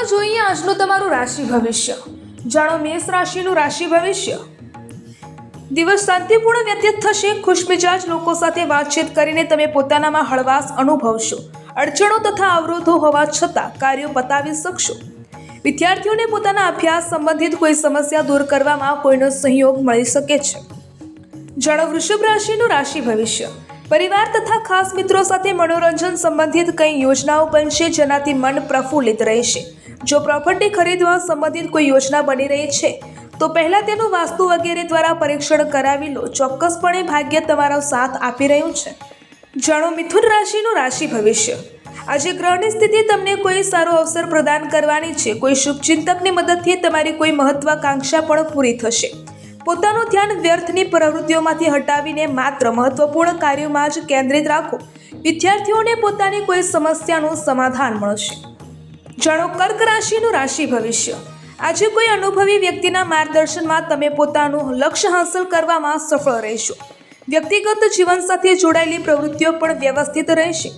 ચાલો જોઈએ આજનું તમારું રાશિ ભવિષ્ય। જાણો મેષ રાશિનું રાશિ ભવિષ્ય। દિવસ શાંતિપૂર્ણ વ્યતીત થશે। ખુશમિજાજ લોકો સાથે વાતચીત કરીને તમે પોતાનામાં હળવાશ અનુભવશો। અડચણો તથા અવરોધો હોવા છતાં કાર્યો પતાવી શકશો। વિદ્યાર્થીઓને પોતાના અભ્યાસ સંબંધિત કોઈ સમસ્યા દૂર કરવામાં કોઈનો સહયોગ મળી શકે છે। જાણો વૃષભ રાશિનું રાશિ ભવિષ્ય। પરિવાર તથા ખાસ મિત્રો સાથે મનોરંજન સંબંધિત કઈ યોજનાઓ બનશે જેનાથી મન પ્રફુલ્લિત રહેશે। જો પ્રોપર્ટી ખરીદવા સંબંધિત કોઈ યોજના બની રહી છે તો પહેલા તેનું વાસ્તુ વગેરે દ્વારા પરીક્ષણ કરાવી લો। ચોક્કસપણે ભાગ્ય તમારો સાથ આપી રહ્યું છે। જાણો મિથુન રાશિનું રાશિ ભવિષ્ય। આજે ગ્રહની સ્થિતિ તમને કોઈ સારો અવસર પ્રદાન કરવાની છે। કોઈ શુભચિંતકની મદદથી તમારી કોઈ મહત્વાકાંક્ષા પણ પૂરી થશે। પોતાનું ધ્યાન વ્યર્થની પ્રવૃત્તિઓમાંથી હટાવીને માત્ર મહત્વપૂર્ણ કાર્યોમાં જ કેન્દ્રિત રાખો। વિદ્યાર્થીઓને પોતાની કોઈ સમસ્યાનું સમાધાન મળશે। જાણો કર્ક રાશિનું રાશિ ભવિષ્ય। આજે કોઈ અનુભવી વ્યક્તિના માર્ગદર્શનમાં તમે પોતાનું લક્ષ્ય હાંસલ કરવામાં સફળ રહેશો। વ્યક્તિગત જીવન સાથે જોડાયેલી પ્રવૃત્તિઓ પણ વ્યવસ્થિત રહેશે।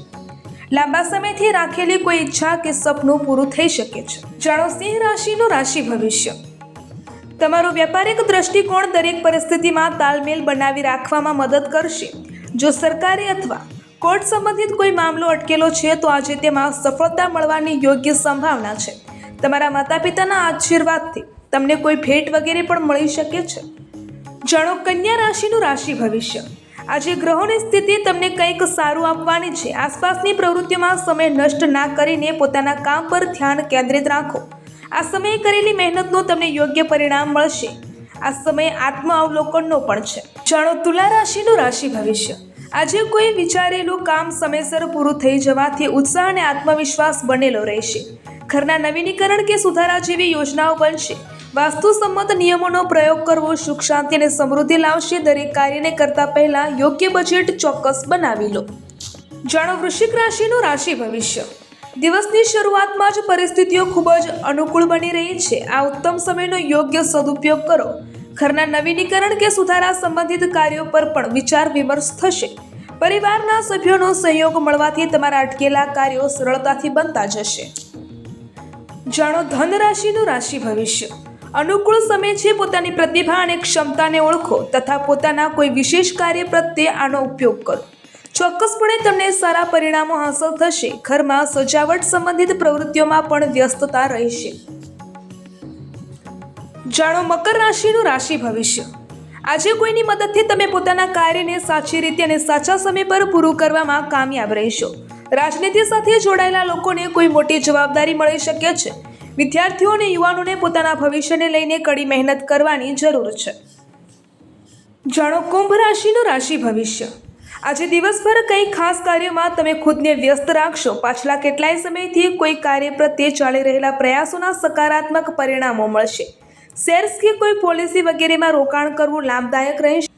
લાંબા સમયથી રાખેલી કોઈ ઈચ્છા કે સપનું પૂરું થઈ શકે છે। જાણો સિંહ રાશિનું રાશિ ભવિષ્ય। તમારો વ્યાપારિક દ્રષ્ટિકોણ દરેક પરિસ્થિતિમાં તાલમેલ બનાવી રાખવામાં મદદ કરશે। જો સરકારી અથવા કોર્ટ સંબંધિત કોઈ મામલો અટકેલો છે તો આજે તેમાં સફળતા મળવાની યોગ્ય સંભાવના છે। તમારા માતા પિતાના આશીર્વાદથી તમને કોઈ ભેટ વગેરે પણ મળી શકે છે। જાણો કન્યા રાશિનું રાશિ ભવિષ્ય। આજે ગ્રહોની સ્થિતિ તમને કંઈક સારું આપવાની છે। આસપાસની પ્રવૃત્તિઓમાં સમય નષ્ટ ના કરીને પોતાના કામ પર ધ્યાન કેન્દ્રિત રાખો। આ સમયે કરેલી મહેનતનું તમને યોગ્ય પરિણામ મળશે। આ સમય આત્મ અવલોકનનો પણ છે। જાણો તુલા રાશિનું રાશિ ભવિષ્ય। આજે કોઈ વિચારેલું કામ સમયસર પૂરું થઈ જવાથી ઉત્સાહ અને આત્મવિશ્વાસ બનેલો રહેશે। ઘરના નવીનીકરણ કે સુધારા જેવી યોજનાઓ બનશે। વાસ્તુસંમત નિયમોનો પ્રયોગ કરવો સુખ શાંતિ અને સમૃદ્ધિ લાવશે। દરેક કાર્યને કરતા પહેલા યોગ્ય બજેટ ચોક્કસ બનાવી લો। જાણો વૃશ્ચિક રાશિનું રાશિ ભવિષ્ય। દિવસની શરૂઆતમાં જ પરિસ્થિતિઓ ખૂબ જ અનુકૂળ બની રહી છે। આ ઉત્તમ સમયનો યોગ્ય સદુપયોગ કરો। ઘરના નવીનીકરણ કે સુધારા સંબંધિત કાર્યો પર પણ વિચાર વિમર્શ થશે। પરિવારના સભ્યોનો સહયોગ મળવાથી તમારા અટકેલા કાર્યો સરળતાથી બનતા જશે। જાણો ધન રાશિનું રાશિ ભવિષ્ય। અનુકૂળ સમય છે। પોતાની પ્રતિભા અને ક્ષમતાને ઓળખો તથા પોતાના કોઈ વિશેષ કાર્ય પ્રત્યે આનો ઉપયોગ કરો। ચોક્કસપણે તમને સારા પરિણામો હાંસલ થશે। ઘરમાં સજાવટ સંબંધિત પ્રવૃત્તિઓમાં પણ વ્યસ્તતા રહેશે। જાણો મકર રાશિનું રાશિ ભવિષ્ય। આજે કોઈની મદદથી તમે પોતાના કાર્યને સાચી રીતે અને સાચા સમય પર પૂરું કરવામાં કામયાબ રહેશો। રાજનીતિ સાથે જોડાયેલા લોકોને કોઈ મોટી જવાબદારી મળી શકે છે। વિદ્યાર્થીઓ અને યુવાનોને પોતાના ભવિષ્યને લઈને કડી મહેનત કરવાની જરૂર છે। જાણો કુંભ રાશિનું રાશિ ભવિષ્ય। આજે દિવસભર કંઈ ખાસ કાર્યોમાં તમે ખુદને વ્યસ્ત રાખશો। પાછલા કેટલાય સમયથી કોઈ કાર્ય પ્રત્યે ચાલી રહેલા પ્રયાસોના સકારાત્મક પરિણામો મળશે। શેર્સ કે કોઈ પોલિસી વગેરેમાં રોકાણ કરવું લાભદાયક રહેશે।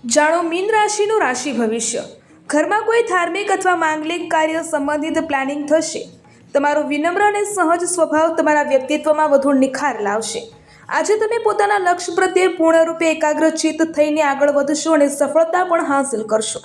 જાણો મીન રાશિનું રાશિ ભવિષ્ય। ઘરમાં કોઈ ધાર્મિક અથવા માંગલિક કાર્ય સંબંધિત પ્લાનિંગ થશે। તમારો વિનમ્ર અને સહજ સ્વભાવ તમારા વ્યક્તિત્વમાં વધુ નિખાર લાવશે। આજે તમે પોતાના લક્ષ્ય પ્રત્યે પૂર્ણરૂપે એકાગ્રચિત્ત થઈને આગળ વધશો અને સફળતા પણ હાંસલ કરશો।